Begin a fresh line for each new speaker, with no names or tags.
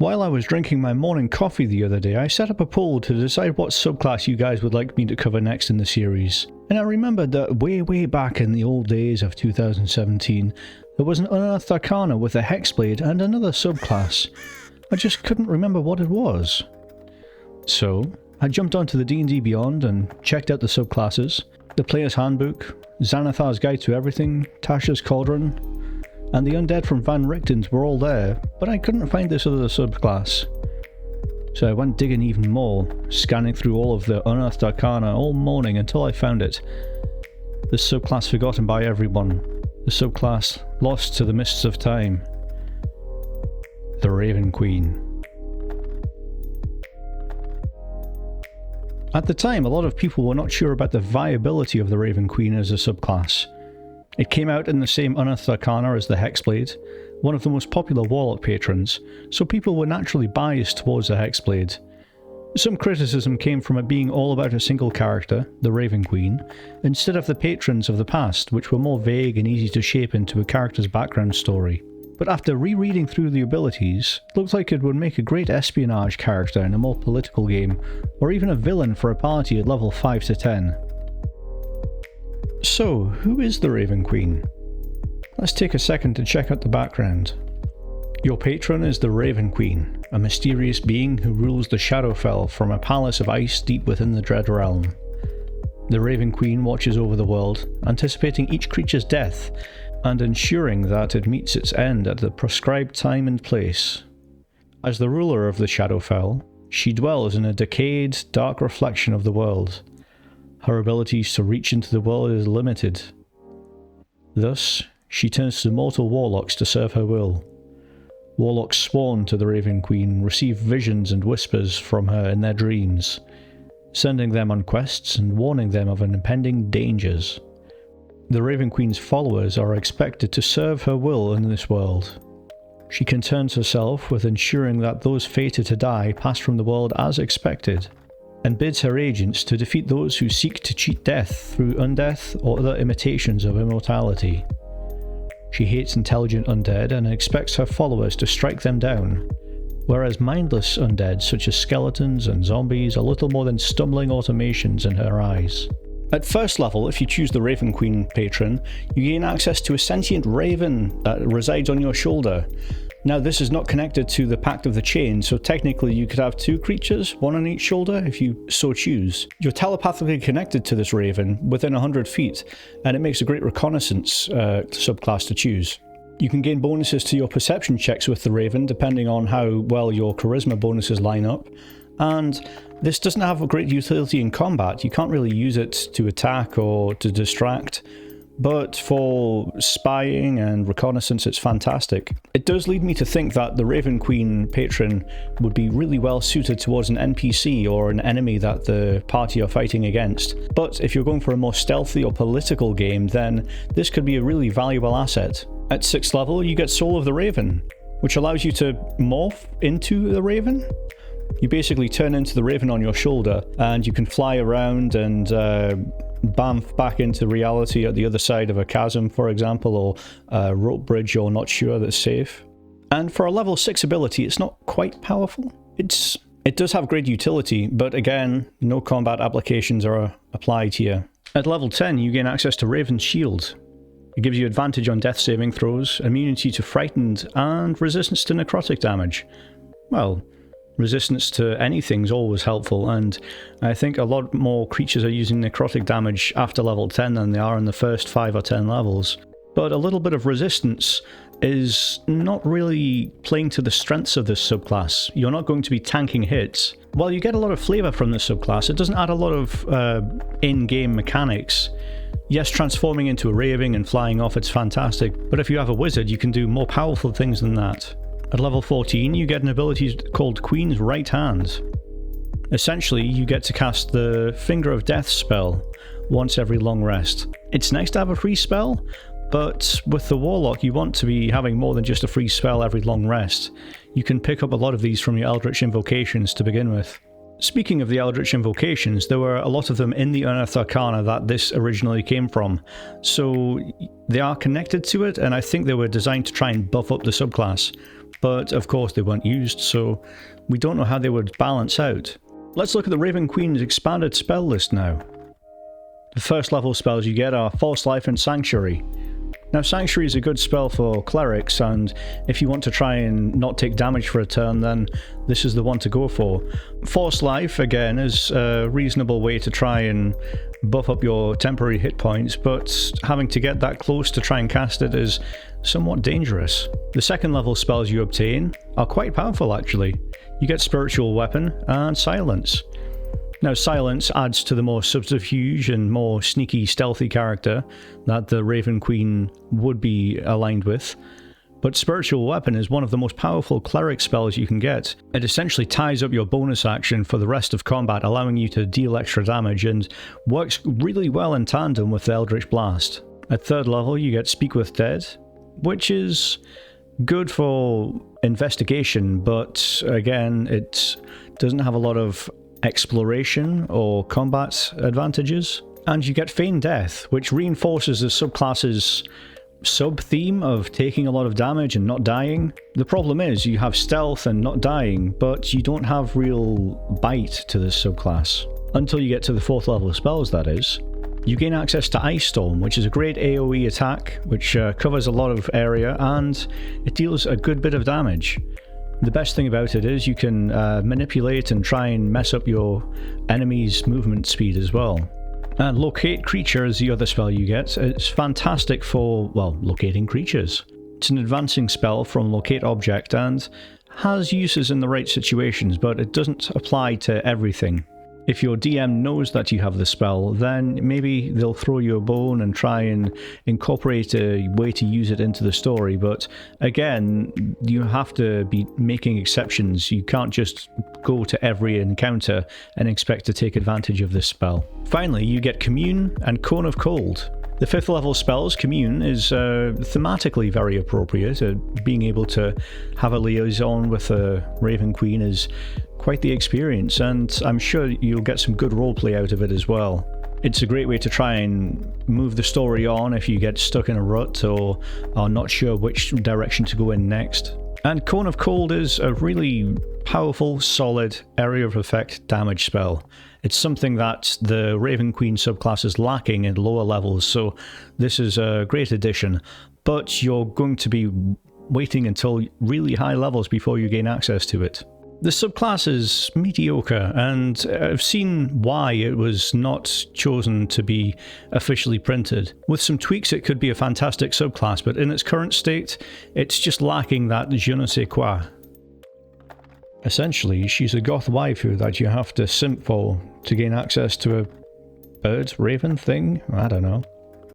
While I was drinking my morning coffee the other day, I set up a poll to decide what subclass you guys would like me to cover next in the series. And I remembered that way back in the old days of 2017, there was an Unearthed Arcana with a Hexblade and another subclass. I just couldn't remember what it was. So, I jumped onto the D&D Beyond and checked out the subclasses, the Player's Handbook, Xanathar's Guide to Everything, Tasha's Cauldron, and the undead from Van Richten's were all there, but I couldn't find this other subclass. So I went digging even more, scanning through all of the Unearthed Arcana all morning until I found it. The subclass forgotten by everyone. The subclass lost to the mists of time. The Raven Queen. At the time, a lot of people were not sure about the viability of the Raven Queen as a subclass. It came out in the same Unearthed Arcana as the Hexblade, one of the most popular Warlock Patrons, so people were naturally biased towards the Hexblade. Some criticism came from it being all about a single character, the Raven Queen, instead of the patrons of the past, which were more vague and easy to shape into a character's background story. But after rereading through the abilities, it looked like it would make a great espionage character in a more political game, or even a villain for a party at level 5 to 10. So, who is the Raven Queen? Let's take a second to check out the background. Your patron is the Raven Queen, a mysterious being who rules the Shadowfell from a palace of ice deep within the Dread Realm. The Raven Queen watches over the world, anticipating each creature's death, and ensuring that it meets its end at the proscribed time and place. As the ruler of the Shadowfell, she dwells in a decayed, dark reflection of the world. Her abilities to reach into the world is limited. Thus, she turns to mortal warlocks to serve her will. Warlocks sworn to the Raven Queen receive visions and whispers from her in their dreams, sending them on quests and warning them of impending dangers. The Raven Queen's followers are expected to serve her will in this world. She concerns herself with ensuring that those fated to die pass from the world as expected, and bids her agents to defeat those who seek to cheat death through undeath or other imitations of immortality. She hates intelligent undead and expects her followers to strike them down, whereas mindless undead such as skeletons and zombies are little more than stumbling automations in her eyes. At first level, if you choose the Raven Queen patron, you gain access to a sentient raven that resides on your shoulder. Now, this is not connected to the Pact of the Chain, so technically you could have two creatures, one on each shoulder, if you so choose. You're telepathically connected to this raven within 100 feet, and it makes a great reconnaissance subclass to choose. You can gain bonuses to your perception checks with the raven, depending on how well your charisma bonuses line up, and this doesn't have a great utility in combat. You can't really use it to attack or to distract. But for spying and reconnaissance, it's fantastic. It does lead me to think that the Raven Queen patron would be really well suited towards an NPC or an enemy that the party are fighting against. But if you're going for a more stealthy or political game, then this could be a really valuable asset. At 6th level, you get Soul of the Raven, which allows you to morph into the Raven. You basically turn into the Raven on your shoulder, and you can fly around and bamf back into reality at the other side of a chasm, for example, or a rope bridge you're not sure that's safe. And for a level 6 ability, it's not quite powerful. It does have great utility, but again, no combat applications are applied here. At level 10, you gain access to Raven's Shield. It gives you advantage on death saving throws, immunity to frightened, and resistance to necrotic damage. Well, resistance to anything's always helpful, and I think a lot more creatures are using necrotic damage after level 10 than they are in the first 5 or 10 levels. But a little bit of resistance is not really playing to the strengths of this subclass. You're not going to be tanking hits. While you get a lot of flavour from this subclass, it doesn't add a lot of in-game mechanics. Yes, transforming into a raving and flying off, it's fantastic, but if you have a wizard, you can do more powerful things than that. At level 14, you get an ability called Queen's Right Hand. Essentially, you get to cast the Finger of Death spell once every long rest. It's nice to have a free spell, but with the Warlock, you want to be having more than just a free spell every long rest. You can pick up a lot of these from your Eldritch Invocations to begin with. Speaking of the Eldritch Invocations, there were a lot of them in the Unearthed Arcana that this originally came from, so they are connected to it, and I think they were designed to try and buff up the subclass. but of course they weren't used, so we don't know how they would balance out. Let's look at the Raven Queen's expanded spell list now. The first level spells you get are False Life and Sanctuary. Now Sanctuary is a good spell for clerics, and if you want to try and not take damage for a turn, then this is the one to go for. False Life, again, is a reasonable way to try and buff up your temporary hit points, but having to get that close to try and cast it is somewhat dangerous. The second level spells you obtain are quite powerful actually. You get Spiritual Weapon and Silence. Now Silence adds to the more subterfuge and more sneaky, stealthy character that the Raven Queen would be aligned with, but Spiritual Weapon is one of the most powerful cleric spells you can get. It essentially ties up your bonus action for the rest of combat, allowing you to deal extra damage, and works really well in tandem with the Eldritch Blast. At third level you get Speak with Dead, which is good for investigation, but again it doesn't have a lot of exploration or combat advantages. And you get Feign Death, which reinforces the subclass's sub-theme of taking a lot of damage and not dying. The problem is you have stealth and not dying, but you don't have real bite to this subclass. Until you get to the fourth level of spells, that is. You gain access to Ice Storm, which is a great AoE attack, which covers a lot of area, and it deals a good bit of damage. The best thing about it is you can manipulate and try and mess up your enemy's movement speed as well. And Locate Creature is the other spell you get. It's fantastic for, well, locating creatures. It's an advancing spell from Locate Object and has uses in the right situations, but it doesn't apply to everything. If your DM knows that you have the spell, then maybe they'll throw you a bone and try and incorporate a way to use it into the story, but again, you have to be making exceptions. You can't just go to every encounter and expect to take advantage of this spell. Finally, you get Commune and Cone of Cold. The fifth level spells, Commune, is thematically very appropriate. Being able to have a liaison with a Raven Queen is quite the experience, and I'm sure you'll get some good roleplay out of it as well. It's a great way to try and move the story on if you get stuck in a rut or are not sure which direction to go in next. And Cone of Cold is a really powerful, solid area of effect damage spell. It's something that the Raven Queen subclass is lacking in lower levels, so this is a great addition, but you're going to be waiting until really high levels before you gain access to it. The subclass is mediocre, and I've seen why it was not chosen to be officially printed. With some tweaks it could be a fantastic subclass, but in its current state it's just lacking that je ne sais quoi. Essentially, she's a goth waifu that you have to simp for to gain access to a bird, raven thing? I don't know.